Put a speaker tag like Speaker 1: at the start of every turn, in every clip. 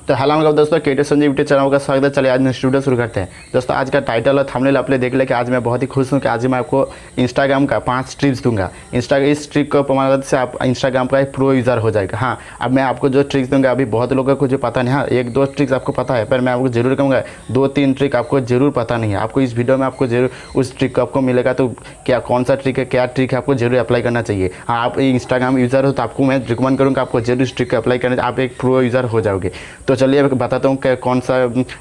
Speaker 1: तो हेलो दोस्तों, संजib YouTube channel का स्वागत है। चलिए आज मैं स्टूडियो शुरू करते हैं। दोस्तों आज का टाइटल और थंबनेल आपने देख लिया कि आज मैं बहुत ही खुश हूँ कि आज मैं आपको इंस्टाग्राम का 5 ट्रिक्स दूंगा। इस ट्रिक को मदद से आप इंस्टाग्राम का एक प्रो यूज़र हो जाएगा। हाँ, अब मैं आपको जो ट्रिक्स दूंगा अभी बहुत लोगों को जो पता नहीं, हाँ 1-2 ट्रिक्स आपको पता है, पर मैं आपको जरूर कहूँगा 2-3 ट्रिक आपको जरूर पता नहीं है। आपको इस वीडियो में आपको जरूर उस ट्रिक को आपको मिलेगा। तो क्या कौन सा ट्रिक है, क्या ट्रिक है, आपको जरूर अप्लाई करना चाहिए। हाँ, आप इंस्टाग्राम यूज़र हो तो आपको मैं रिकमेंड करूँगा आपको जरूर इस ट्रिक को अप्लाई करना, आप एक प्रो यूज़र हो जाओगे। तो चलिए बताता हूँ कि कौन सा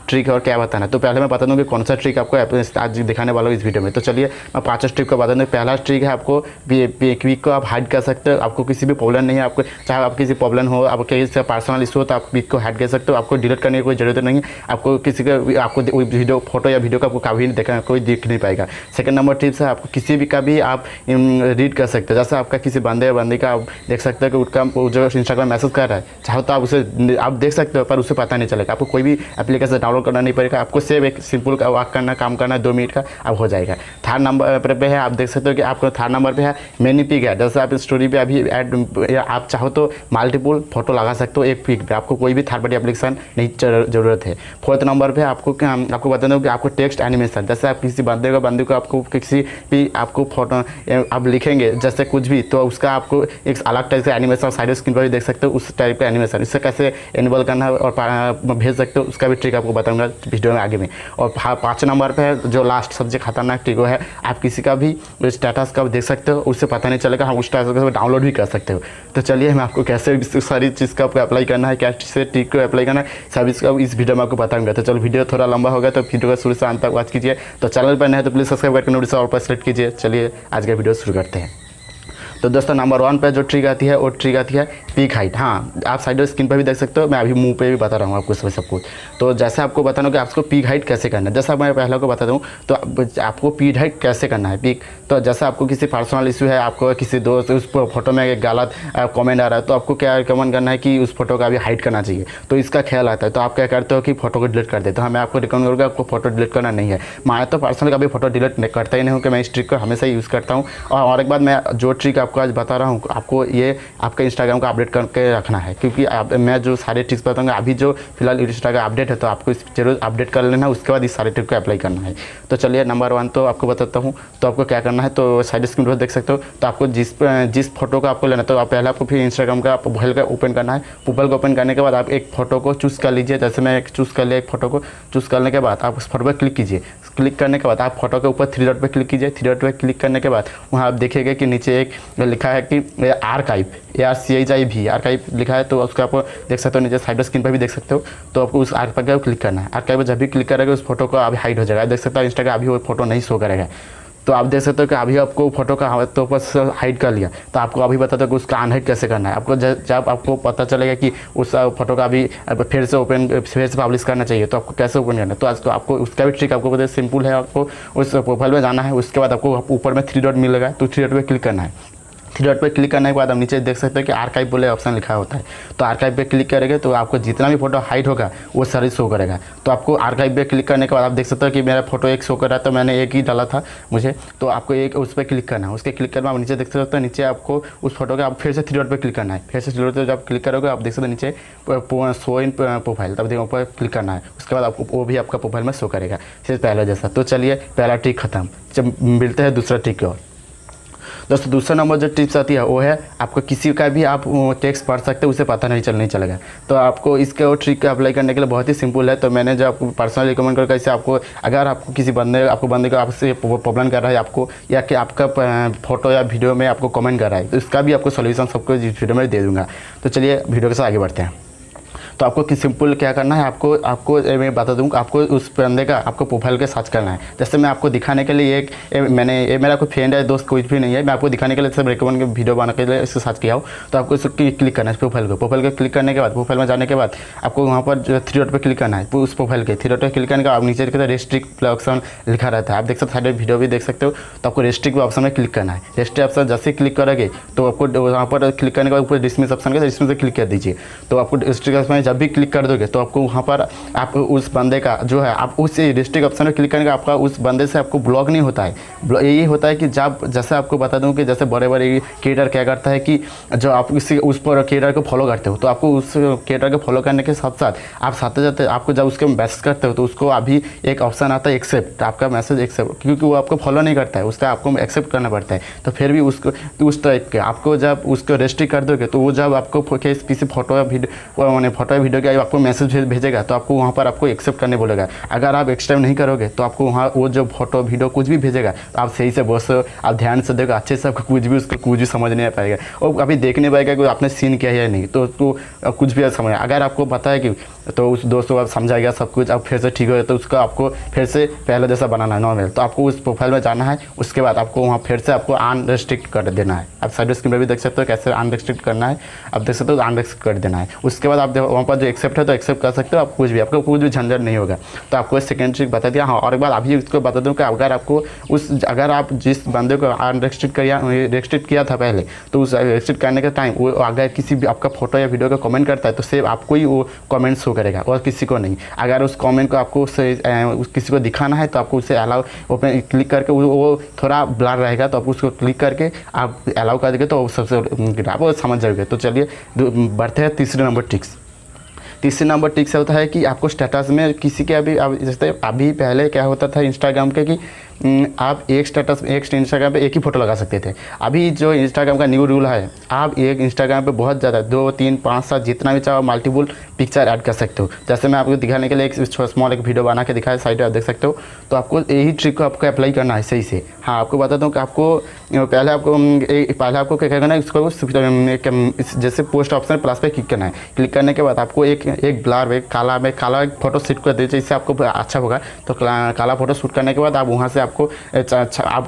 Speaker 1: ट्रिक है और क्या बताना है। तो पहले मैं बता दूँ कि कौन सा ट्रिक आपको आज दिखाने वाला हूँ इस वीडियो में। तो चलिए मैं 5 ट्रिक को बता दूँ। पहला ट्रिक है, आपको क्विक को आप हाइड कर सकते हो। आपको किसी भी प्रॉब्लम नहीं है, आपको चाहे आप किसी प्रॉब्लम हो, आपको किसी पर्सनल इशू हो तो आप क्विक को हाइड कर सकते हो। आपको डिलीट करने की कोई ज़रूरत नहीं है। आपको किसी का आपको वीडियो फोटो या वीडियो का आपको कभी नहीं देखना, कोई दिख नहीं पाएगा। सेकंड नंबर टिप्स है, आपको किसी भी का भी आप रीड कर सकते हो। जैसे आपका किसी बंदे या बंदी का आप देख सकते हो कि उसका जो इंस्टाग्राम मैसेज कर रहा है, चाहो तो आप उसे आप देख सकते हो, पर उसे पता नहीं चलेगा। आपको कोई भी एप्लीकेशन डाउनलोड करना नहीं पड़ेगा। आपको सिर्फ एक सिंपल का वर्क करना, काम करना, 2 मिनट का अब हो जाएगा। थर्ड नंबर पे है, आप देख सकते हो कि आपको थर्ड नंबर पे है मैनी पिक है। जैसे आप स्टोरी पे अभी ऐड आप चाहो तो मल्टीपल फोटो लगा सकते हो एक पिक पे। आपको कोई भी थर्ड पार्टी एप्लीकेशन नहीं ज़रूरत है। फोर्थ नंबर पे आपको बता दूँ कि आपको टेक्स्ट एनिमेशन, जैसे आप किसी बंदे को आपको किसी भी आपको फोटो आप लिखेंगे जैसे कुछ भी, तो उसका आपको एक अलग टाइप से एनिमेशन साइड स्क्रीन पर भी देख सकते हो। उस टाइप का एनिमेशन इससे कैसे एनेबल करना है और भेज सकते हो, उसका भी ट्रिक आपको बताऊंगा वीडियो में आगे में। और 5 नंबर पे जो लास्ट सबसे खतरनाक ट्रिक है, आप किसी का भी स्टेटस का देख सकते हो, उससे पता नहीं चलेगा। हम उस स्टेटस को डाउनलोड भी कर सकते हो। तो चलिए मैं आपको कैसे सारी चीज़ का आपको अप्लाई करना है, क्या से ट्रिक को अप्लाई करना है, सब इसका इस वीडियो में आपको बताऊंगा। तो चलो वीडियो थोड़ा लंबा होगा तो वीडियो का शुरू से अंत तक वॉच कीजिए। तो चैनल पर नए हैं तो प्लीज़ सब्सक्राइब करके नोटिस ऑल पर सेलेक्ट कीजिए। चलिए आज का वीडियो शुरू करते हैं। तो दोस्तों नंबर 1 पे जो ट्रिक आती है वो ट्रिक आती है पीक हाइट। हाँ, आप साइड स्क्रीन पर भी देख सकते हो, मैं अभी मुंह पे भी बता रहा हूँ आपको सब कुछ। तो जैसे आपको बताना कि आपको पीक हाइट कैसे करना है, जैसा मैं पहले को बता दूँ तो आपको पीक हाइट कैसे करना है पीक। तो जैसे आपको किसी पर्सनल इशू है, आपको किसी दोस्त उस फोटो में एक गलत कमेंट आ रहा है, तो आपको क्या रिकमेंड करना है कि उस फोटो का भी हाइड करना चाहिए। तो इसका ख्याल आता है, तो आप क्या करते हो कि फोटो को डिलीट कर देते हो। मैं आपको रिकमेंड करूँगा आपको फोटो डिलीट करना नहीं है। मैं तो पर्सनल कभी फोटो डिलीट करता ही नहीं हूँ, कि मैं इस ट्रिक को हमेशा यूज़ करता हूँ। और एक बात मैं जो ट्रिक आपको आज बता रहा हूँ, आपको ये आपका इंस्टाग्राम का अपडेट करके रखना है, क्योंकि मैं जो सारे ट्रिक्स बताऊंगा अभी जो फिलहाल इंस्टाग्राम अपडेट है, तो आपको इस जरूर अपडेट कर लेना है। उसके बाद इस सारे ट्रिक को अप्लाई करना है। तो चलिए नंबर 1 तो आपको बताता हूँ। तो आपको क्या करना है, तो साइड स्क्रीन पर देख सकते हो। तो आपको जिस फोटो का आपको लेना है, तो आप पहले आपको फिर इंस्टाग्राम का प्रोफाइल का ओपन करना है। प्रोफाइल को ओपन करने के बाद आप एक फोटो को चूज़ कर लीजिए। जैसे मैं एक चूज़ कर लिया, एक फोटो को चूज़ करने के बाद आप उस फोटो पर क्लिक कीजिए। क्लिक करने के बाद आप फोटो के ऊपर 3 डॉट पर क्लिक कीजिए। 3 डॉट पर क्लिक करने के बाद वहाँ आप देखिएगा कि नीचे एक लिखा है कि आर्काइव, ARCHIV आर्काइव लिखा है। तो उसका आपको देख सकते हो, नीचे साइड स्क्रीन पर भी देख सकते हो। तो आपको उस आर्काइव पर क्लिक करना है। आर्काइव पर जब भी क्लिक करेगा उस फोटो को अभी हाइड हो जाएगा। देख सकते हो इंस्टाग्राम अभी वो फोटो नहीं शो करेगा। तो आप देख सकते हो कि अभी आपको फोटो का तो बस हाइड कर लिया। तो आपको अभी बता दो कि उसका अनहाइड कैसे करना है। आपको जब आपको पता चलेगा कि उस फोटो का अभी फिर से पब्लिश करना चाहिए, तो आपको कैसे ओपन करना है। तो आज तो आपको उसका भी ट्रिक आपको पता है, सिंपल है। आपको उस प्रोफाइल में जाना है। उसके बाद आपको ऊपर में 3 डॉट मिलेगा, तो 3 डॉट पर क्लिक करना है। 3 डॉट पर क्लिक करने के बाद आप नीचे देख सकते हो कि आर्काइव बोले ऑप्शन लिखा होता है। तो आर्काइव पे क्लिक करेंगे तो आपको जितना भी फोटो हाइड होगा वो सारी शो करेगा। तो आपको आर्काइव पे क्लिक करने के बाद आप देख सकते हो कि मेरा फोटो एक शो कर रहा है, तो मैंने एक ही डाला था मुझे। तो आपको एक उस पर क्लिक करना है। उसके क्लिक करना आप नीचे देख सकते हो, नीचे आपको उस फोटो का आप फिर से 3 डॉट पर क्लिक करना है। फिर से 3 डॉट पर जब क्लिक करोगे आप देख सकते हो नीचे शो इन प्रोफाइल, तब देखो ऊपर क्लिक करना है। उसके बाद आपको वो भी आपका प्रोफाइल में शो करेगा सिर्फ पहले जैसा। तो चलिए पहला ट्रिक खत्म। जब मिलते हैं दूसरा ट्रिक और। दोस्तों दूसरा नंबर जो टिप्स आती है वो है, आपको किसी का भी आप टेक्स्ट पढ़ सकते हो, उसे पता नहीं चलेगा। तो आपको इसके वो ट्रिक अप्लाई करने के लिए बहुत ही सिंपल है। तो मैंने जो आपको पर्सनली रिकमेंड करके इसे आपको, अगर आपको किसी बंदे को आपसे प्रॉब्लम कर रहा है आपको, या कि आपका फोटो या वीडियो में आपको कमेंट कर रहा है, तो इसका भी आपको सोल्यूशन सबको इस वीडियो में दे दूँगा। तो चलिए वीडियो के साथ आगे बढ़ते हैं। तो आपको सिंपल क्या करना है, आपको मैं बता दूँ, आपको उस बंदे का आपको प्रोफाइल के सर्च करना है। जैसे मैं आपको दिखाने के लिए ये मेरा कोई फ्रेंड है, दोस्त कोई भी नहीं है, मैं आपको दिखाने के लिए सब रिकमेंड वीडियो बनाने के लिए इसको सर्च किया हो। तो आपको इसको क्लिक करना है प्रोफाइल को क्लिक करने के बाद, प्रोफाइल में जाने के बाद आपको वहाँ पर जो 3 डॉट पर क्लिक करना है। उस प्रोफाइल के 3 डॉट पर क्लिक करने के बाद आप नीचे देखते रेस्ट्रिक्ट ऑप्शन लिखा रहता है, आप देख सकते हो, साइड वीडियो भी देख सकते हो। तो आपको रेस्ट्रिक्ट ऑप्शन में क्लिक करना है। रेस्ट्रिक्ट ऑप्शन जैसे क्लिक करोगे तो आपको वहाँ पर क्लिक करने के बाद ऊपर डिसमिस ऑप्शन का डिसमिस से क्लिक कर दीजिए। तो आपको रेस्ट्रिक्ट ऑप्शन में जब भी क्लिक कर दोगे तो आपको वहाँ पर आप उस बंदे का जो है आप उस रिस्ट्रिक्ट ऑप्शन में क्लिक करने का आपका उस बंदे से आपको ब्लॉक नहीं होता है। यही होता है कि जब जैसे आपको बता दूं कि जैसे बड़े बड़े क्रिएटर क्या करता है कि जो आप किसी उस पर क्रिएटर को फॉलो करते हो तो आपको उस क्रिएटर को फॉलो करने के साथ साथ आप साथ जाते आपको जब उसके मैसेज करते हो तो उसको अभी एक ऑप्शन आता है एक्सेप्ट, आपका मैसेज एक्सेप्ट, क्योंकि वो आपको फॉलो नहीं करता है उसका आपको एक्सेप्ट करना पड़ता है। तो फिर भी उसको तो उस टाइप के आपको जब उसको रेस्ट्रिक्ट कर दोगे तो वो जब आपको किसी फोटो या वीडियो का आपको मैसेज भेजेगा तो आपको वहाँ पर आपको एक्सेप्ट करने बोलेगा। अगर आप एक्सेप्ट नहीं करोगे तो आपको वहाँ वो जो फोटो वीडियो कुछ भी भेजेगा तो आप सही से बस आप ध्यान से देखो अच्छे से आपको कुछ भी समझ नहीं आ पाएगा और अभी देखने पाएगा कि आपने सीन किया है या नहीं, तो उसको कुछ भी समझ। अगर आपको पता है कि तो उस दोस्तों को आप समझाएगा सब कुछ, अब फिर से ठीक हो तो उसका आपको फिर से पहले जैसा बनाना है नॉर्मल। तो आपको उस प्रोफाइल में जाना है, उसके बाद आपको वहाँ फिर से आपको अनरेस्ट्रिक्ट कर देना है। आप साइड स्क्रीन पर भी देख सकते हो कैसे अनरेस्ट्रिक्ट करना है, आप देख सकते हो अनरेस्ट्रिक्ट कर देना है। उसके बाद आप वहाँ पर जो एक्सेप्ट है तो एक्सेप्ट कर सकते हो, आप कुछ भी आपको कुछ भी झंझट नहीं होगा। तो आपको सेकेंड ट्रिक बता दिया। हाँ, और एक बार अभी इसको बता दूँ कि अगर आप जिस बंदे को रेस्ट्रिक्ट किया था पहले तो उस रेस्ट्रिक्ट करने के टाइम वो अगर किसी भी आपका फोटो या वीडियो का कमेंट करता है तो सिर्फ आपको ही वो कमेंट शो करेगा और किसी को नहीं। अगर उस कमेंट को आपको किसी को दिखाना है तो आपको उसे अलाउ ओपन क्लिक करके वो थोड़ा ब्लर रहेगा तो आप उसको क्लिक करके आप अलाउ कर देंगे तो सबसे आप समझ जाओगे। तो चलिए बढ़ते हैं तीसरे नंबर टिक्स। तीसरे नंबर टिक से होता है कि आपको स्टेटस में किसी के जैसे अभी पहले क्या होता था इंस्टाग्राम के कि आप एक स्टेटस एक इंस्टाग्राम पे एक ही फ़ोटो लगा सकते थे। अभी जो इंस्टाग्राम का न्यू रूल है, आप एक इंस्टाग्राम पे बहुत ज़्यादा 2, 3, 5, 7 जितना भी चाहो मल्टीपल पिक्चर ऐड कर सकते हो। जैसे मैं आपको दिखाने के लिए एक स्मॉल एक वीडियो बना के दिखाया, साइड आप देख सकते हो। तो आपको यही ट्रिक को आपको अप्लाई करना है सही से। हाँ, आपको बताता हूँ कि आपको पहले आपको क्या करना है, इसको जैसे पोस्ट ऑप्शन प्लस पे क्लिक करना है। क्लिक करने के बाद आपको एक ब्लर काला एक फोटो शूट कर दीजिए, इससे आपको अच्छा होगा। तो काला फोटो शूट करने के बाद आप वहाँ से आपको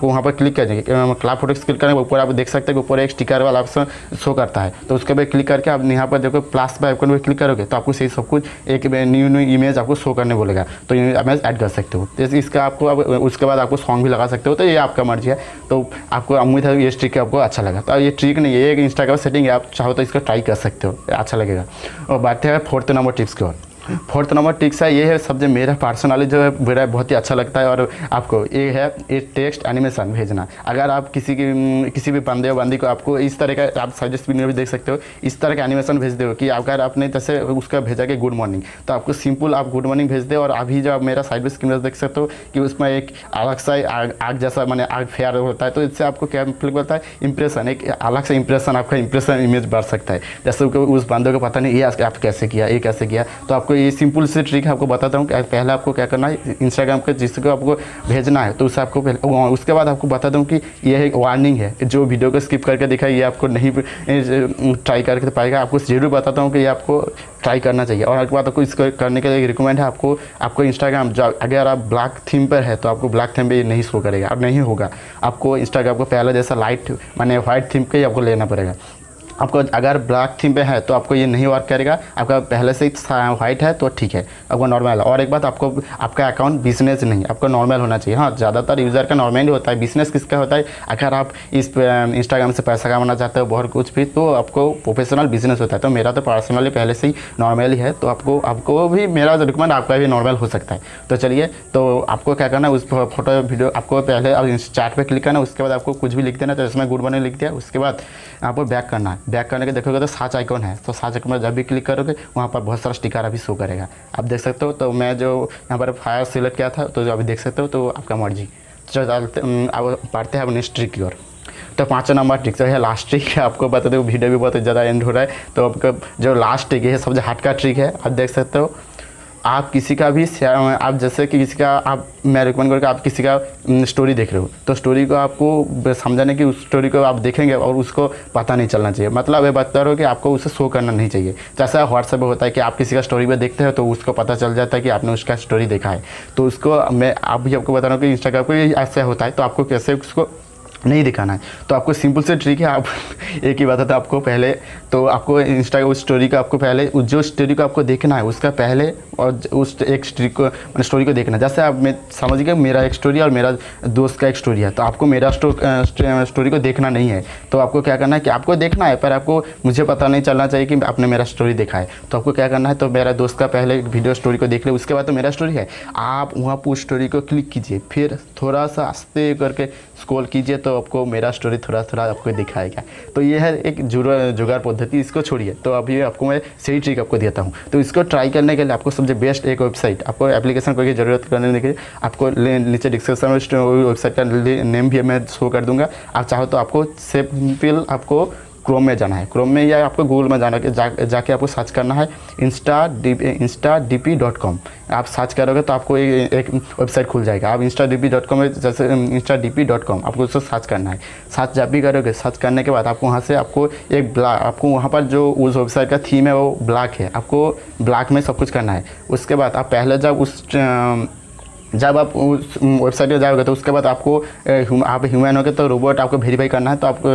Speaker 1: वहाँ पर क्लिक कर देंगे। काला फोटो क्लिक करने के ऊपर आप देख सकते हैं कि ऊपर एक स्टिकर वाला ऑप्शन शो करता है। तो उसके बाद क्लिक करके आप यहाँ पर देखो प्लस पे आइकन पे क्लिक करोगे तो आपको सही सब कुछ एक न्यू इमेज आपको शो करने बोलेगा, तो इमेज ऐड कर सकते हो। जैसे इसका आपको अब उसके बाद आपको सॉन्ग भी लगा सकते हो, तो ये आपका मर्जी है। तो आपको उम्मीद है ये ट्रिक आपको अच्छा लगा। तो ये ट्रिक नहीं है, ये इंस्टाग्राम सेटिंग है, आप चाहो तो इसको ट्राई कर सकते हो, अच्छा लगेगा। और बात है फोर्थ नंबर टिप्स की ओर। फोर्थ नंबर टिप्स है ये है सब्जेक्ट मेरा पर्सनली जो है मेरा बहुत ही अच्छा लगता है और आपको ये है ये टेक्स्ट एनिमेशन भेजना। अगर आप किसी भी बंदे या बंदी को आपको इस तरह का आप साइड स्क्रीन में भी देख सकते हो, इस तरह का एनिमेशन भेज दो कि अगर आपने जैसे उसका भेजा कि गुड मॉर्निंग, तो आपको सिंपल आप गुड मॉर्निंग भेज दे। और अभी जो आप मेरा साइड स्क्रीन में देख सकते हो कि उसमें एक अलग सा आग जैसा माने आग फेयर होता है, तो इससे आपको क्या बोलता है इंप्रेशन, एक अलग सा इंप्रेशन आपका इंप्रेशन इमेज बढ़ सकता है। जैसे उस बंदे को पता नहीं ये आप कैसे किया, ये कैसे किया। तो आपको ये सिंपल से ट्रिक आपको बताता हूँ कि पहले आपको क्या करना है, इंस्टाग्राम के जिसको आपको भेजना है तो उसे आपको उसके बाद आपको बताता हूँ कि यह एक वार्निंग है। जो वीडियो को स्किप करके दिखा ये आपको नहीं ट्राई करके पाएगा, आपको जरूर बताता हूँ कि ये आपको ट्राई करना चाहिए। और एक बात आपको इसको करने के लिए रिकमेंड है, आपको इंस्टाग्राम जो अगर आप ब्लैक थीम पर है तो आपको ब्लैक थीम पे नहीं शो करेगा और नहीं होगा। आपको इंस्टाग्राम को पहले जैसा लाइट माने वाइट थीम पे ही आपको लेना पड़ेगा। आपको अगर ब्लैक थीम पे है तो आपको ये नहीं वर्क करेगा। आपका पहले से वाइट है तो ठीक है, आपको नॉर्मल है। और एक बात, आपका अकाउंट बिजनेस नहीं, आपको नॉर्मल होना चाहिए। हाँ, ज़्यादातर यूज़र का नॉर्मल ही होता है, बिजनेस किसका होता है? अगर आप इस इंस्टाग्राम से पैसा कमाना चाहते हो बहुत कुछ भी, तो आपको प्रोफेशनल बिजनेस होता है। तो मेरा तो पर्सनली पहले से ही नॉर्मल ही है, तो आपको भी मेरा रिकमेंड आपका भी नॉर्मल हो सकता है। तो चलिए, तो आपको क्या करना है, उस फोटो वीडियो आपको पहले अब चैट पर क्लिक करना, उसके बाद आपको कुछ भी लिख देना। तो इसमें गुड मॉर्निंग लिख दिया, उसके बाद आपको बैक करना है। बैक करने के देखोगे तो सर्च आइकॉन है, तो सर्च आइकॉन में जब भी क्लिक करोगे वहाँ पर बहुत सारा स्टिकर अभी शो करेगा, आप देख सकते हो। तो मैं जो यहाँ पर फायर सिलेक्ट किया था तो जो अभी देख सकते हो, तो आपका मर्जी। तो अब पढ़ते हैं अब नेक्स्ट ट्रिक की ओर। तो 5वां नंबर ट्रिक जो है लास्ट ट्रिक है, आपको बता दो वीडियो भी बहुत ज़्यादा एंड हो रहा है। तो आपका जो लास्ट ट्रिक है सबसे हार्ड का ट्रिक है, आप देख सकते हो। आप किसी का भी आप जैसे कि किसी का मैं रिकमेंड करूँगा, आप किसी का स्टोरी देख रहे हो तो स्टोरी को आपको समझाने की, उस स्टोरी को आप देखेंगे और उसको पता नहीं चलना चाहिए। मतलब ये बता रहा हो कि आपको उसे शो करना नहीं चाहिए। जैसा व्हाट्सएप में होता है कि आप किसी का स्टोरी पे देखते हो तो उसको पता चल जाता है कि आपने उसका स्टोरी देखा है। तो उसको मैं आप भी आपको बता रहा हूँ कि इंस्टाग्राम को ऐसे होता है। तो आपको कैसे उसको नहीं दिखाना है। तो आपको सिंपल से ट्रिक है, आप एक ही बात है, तो आपको पहले तो आपको इंस्टा उस स्टोरी का आपको पहले जो स्टोरी को आपको देखना है उसका पहले और उस एक स्ट्रिक को स्टोरी को देखना है। जैसे आप समझ गए मेरा एक स्टोरी और मेरा दोस्त का एक स्टोरी है, तो आपको मेरा स्टोरी को देखना नहीं है। तो आपको क्या करना है कि आपको देखना है, पर आपको मुझे पता नहीं चलना चाहिए कि आपने मेरा स्टोरी देखा है। तो आपको क्या करना है, तो मेरा दोस्त का पहले वीडियो स्टोरी को देख ले, उसके बाद तो मेरा स्टोरी है, आप वहाँ पर स्टोरी को क्लिक कीजिए, फिर थोड़ा सा आस्ते करके स्क्रॉल कीजिए, तो आपको मेरा स्टोरी थोड़ा थोड़ा आपको दिखाएगा। तो ये है एक जुगाड़ पद्धति, इसको छोड़िए। तो अभी आपको मैं सही ट्रिक आपको देता हूँ। तो इसको ट्राई करने के लिए आपको सबसे बेस्ट एक वेबसाइट, आपको एप्लीकेशन कोई ज़रूरत करने के लिए आपको नीचे डिस्क्रिप्शन में वेबसाइट का नेम भी मैं शो कर दूँगा। आप चाहो तो आपको सिंपल आपको क्रोम में जाना है, क्रोम में या आपको गूगल में जाना जाके आपको सर्च करना है instadp.com। आप सर्च करोगे तो आपको एक वेबसाइट खुल जाएगा। आप instadp.com में जैसे instadp.com आपको उसको सर्च करना है। सर्च जब भी करोगे, सर्च करने के बाद आपको वहाँ से आपको एक ब्लॉक, आपको वहाँ पर जो उस वेबसाइट का थीम है वो ब्लॉक है, आपको ब्लॉक में सब कुछ करना है। उसके बाद आप पहले जब आप उस वेबसाइट पर जाओगे तो उसके बाद आपको आप ह्यूमन हो गए तो रोबोट आपको वेरीफाई करना है, तो आपको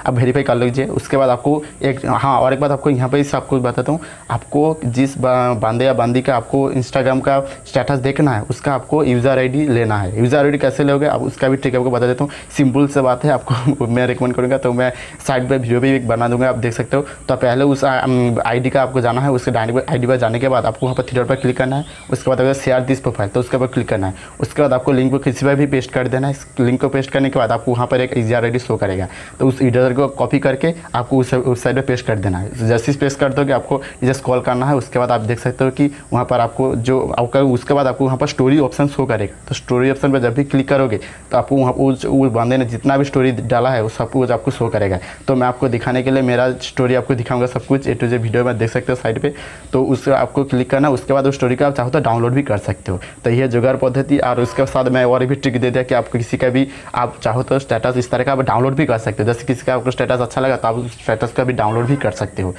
Speaker 1: आप वेरीफाई कर लीजिए। उसके बाद आपको एक और एक बात आपको यहाँ पे इससे आपको बताता हूँ, आपको जिस बंदे या बंदी का आपको इंस्टाग्राम का स्टेटस देखना है उसका आपको यूज़र आईडी लेना है। यूज़र आईडी कैसे लोगे आप उसका भी ट्रिक आपको बता देता हूँ। सिंपल से बात है, आपको मैं रिकमेंड करूँगा, तो मैं साइड पर वीडियो भी बना दूँगा, आप देख सकते हो। तो पहले उस ID का आपको जाना है, उसके ID पर जाने के बाद आपको वहाँ पर 3 डॉट पर क्लिक करना है। उसके बाद अगर शेयर दिस प्रोफाइल तो उसके ऊपर क्लिक करना है। उसके बाद आपको लिंक को किसी पर भी पेस्ट कर देना है। इस लिंक को पेस्ट करने के बाद आपको वहाँ पर एक यूज़र आईडी शो करेगा, तो उस यूज़र को कॉपी करके आपको उस वेबसाइट पे पेस्ट कर देना है। जैसे ही पेस्ट कर दोगे आपको इसे स्क्रॉल करना है। उसके बाद आप देख सकते हो कि वहाँ पर आपको जो आपका उसके बाद आपको वहाँ पर स्टोरी ऑप्शन शो करेगा। तो स्टोरी ऑप्शन पर जब भी क्लिक करोगे तो आपको वहाँ उस बंदे ने जितना भी स्टोरी डाला है वो सब कुछ आपको शो करेगा। तो मैं आपको दिखाने के लिए मेरा स्टोरी आपको दिखाऊंगा, सब कुछ A to Z वीडियो में देख सकते हो साइड पे। तो उससे आपको क्लिक करना, उसके बाद उस स्टोरी को आप चाहो तो डाउनलोड भी कर सकते हो। तो यह जुगाड़ पद्धति, और उसके साथ मैं और भी ट्रिक दे दिया कि आप किसी का भी आप चाहो तो स्टेटस इस तरह का आप डाउनलोड भी कर सकते हो। जैसे किसी का आपको स्टेटस अच्छा लगा तो आप उस स्टेटस का भी डाउनलोड भी कर सकते हो।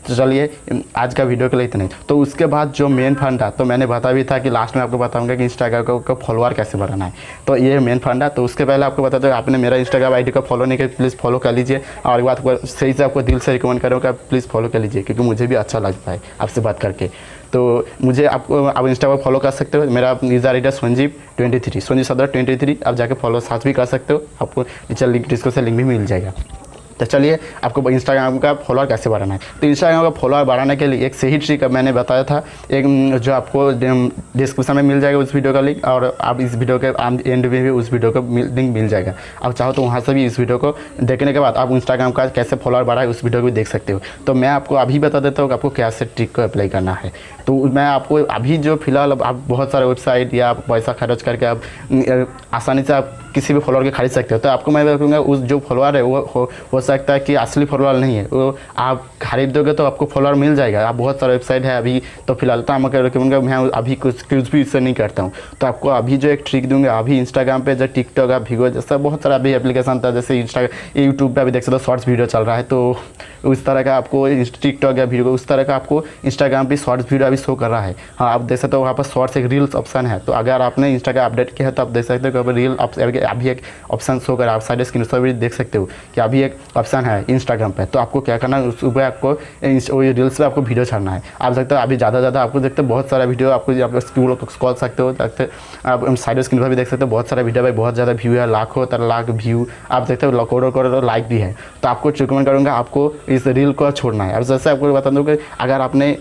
Speaker 1: तो चलिए आज का वीडियो के लिए इतना ही। तो उसके बाद जो मेन फंड था, तो मैंने बता भी था कि लास्ट में आपको बताऊंगा कि इंस्टाग्राम का फॉलोअर कैसे बढ़ाना है। तो ये मेन फंड है। तो उसके पहले आपको बता दो, आपने मेरा इंस्टाग्राम ID को फॉलो नहीं किया प्लीज़ फॉलो कर लीजिए। और एक बात सही से आपको दिल से रिकमेंड करूँगा प्लीज़ फॉलो कर लीजिए, क्योंकि मुझे भी अच्छा लगता है आपसे बात करके। तो मुझे आप इंस्टाग्राम पर फॉलो कर सकते हो। मेरा यूज़र ID sanjib23 sanjib23, आप जाके फॉलो सर्च भी कर सकते हो। आपको नीचे लिंक डिस्क्रिप्शन लिंक भी मिल जाएगा। तो चलिए आपको इंस्टाग्राम का फॉलोअर कैसे बढ़ाना है। तो इंस्टाग्राम का फॉलोअर बढ़ाने के लिए एक सही ट्रिक मैंने बताया था, एक जो आपको डिस्क्रिप्शन में मिल जाएगा उस वीडियो का लिंक, और आप इस वीडियो के एंड में भी उस वीडियो का लिंक मिल जाएगा। आप चाहो तो वहाँ से भी इस वीडियो को देखने के बाद आप इंस्टाग्राम का कैसे फॉलोअर बढ़ाए उस वीडियो को भी देख सकते हो। तो मैं आपको अभी बता देता हूँ कि आपको कैसे ट्रिक को अप्लाई करना है। तो मैं आपको अभी जो फिलहाल आप बहुत सारे वेबसाइट या पैसा खर्च करके आप आसानी से आप किसी भी फॉलोअर के खरीद सकते हो। तो आपको मैं बताऊँगा उस जो फॉलोअर है वो हो सकता है कि असली फॉलोअर नहीं है, वो आप खरीदोगे तो आपको फॉलोअर मिल जाएगा। आप बहुत सारे वेबसाइट है अभी, तो फिलहाल तो मैं अभी कुछ भी इससे नहीं करता हूँ। तो आपको अभी जो एक ट्रिक दूंगा, अभी इंस्टाग्राम पे जो टिकटॉक है वीगो जैसा बहुत सारा अभी एप्लीकेशन था, जैसे यूट्यूब पे अभी देख सकते हो शॉर्ट्स वीडियो चल रहा है। तो उस तरह का आपको टिकटॉक या वीडियो उस तरह का आपको इंस्टाग्राम पे शॉर्ट्स वीडियो अभी शो कर रहा है। हाँ, आप देख सकते हो वहाँ पर शॉर्ट्स एक रील्स ऑप्शन है। तो अगर आपने इंस्टाग्राम अपडेट किया है तो आप देख सकते हो कि रील अभी एक ऑप्शन शो कर, आप साइड स्क्रीन पर भी देख सकते हो कि अभी एक ऑप्शन है इंस्टाग्राम पे। तो आपको क्या करना है, उस पर आपको रील्स पे आपको वीडियो छाड़ना है। आप सकते हो अभी ज़्यादा आपको देखते हो बहुत सारा वीडियो आपको स्क्रॉल सकते हो, आप साइड स्क्रीन पर भी देख सकते हो बहुत सारा वीडियो भाई, बहुत ज़्यादा व्यू है, लाखों लाख व्यू, आप देखते हो करोड़ों लाइक भी है। तो आपको रिकमेंड करूँगा आपको इस रील को छोड़ना है। अब जैसे आपको बता दूँ कि अगर आपने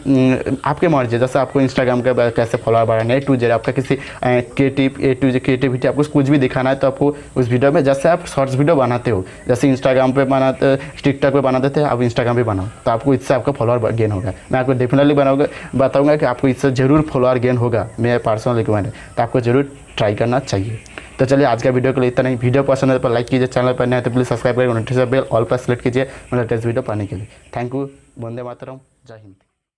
Speaker 1: आपके मर्जी, जैसे आपको इंस्टाग्राम का कैसे फॉलोअर बढ़ाना है A to Z, आपका किसी क्रिएटिविटी आपको कुछ भी दिखाना है, तो आपको उस वीडियो में जैसे आप शॉर्ट्स वीडियो बनाते हो, जैसे इंस्टाग्राम पे बनाते, टिकटॉक पे बनाते थे, आप इंस्टाग्राम पे बनाओ, तो आपको इससे आपका फॉलोअर गेन होगा। मैं आपको डेफिनेटली बताऊंगा कि आपको इससे ज़रूर फॉलोअर गेन होगा, मेरा पर्सनल रिकमेंड है। तो आपको ज़रूर ट्राई करना चाहिए। तो चलिए आज का वीडियो के लिए इतना ही। वीडियो पसंद है तो लाइक कीजिए, चैनल पर नए हैं तो प्लीज़ सब्सक्राइब करिए, नोटिफिकेशन बेल ऑल पर सेलेक्ट कीजिए लेटेस्ट वीडियो पाने के लिए। Thank you. वंदे मातरम। जय हिंद।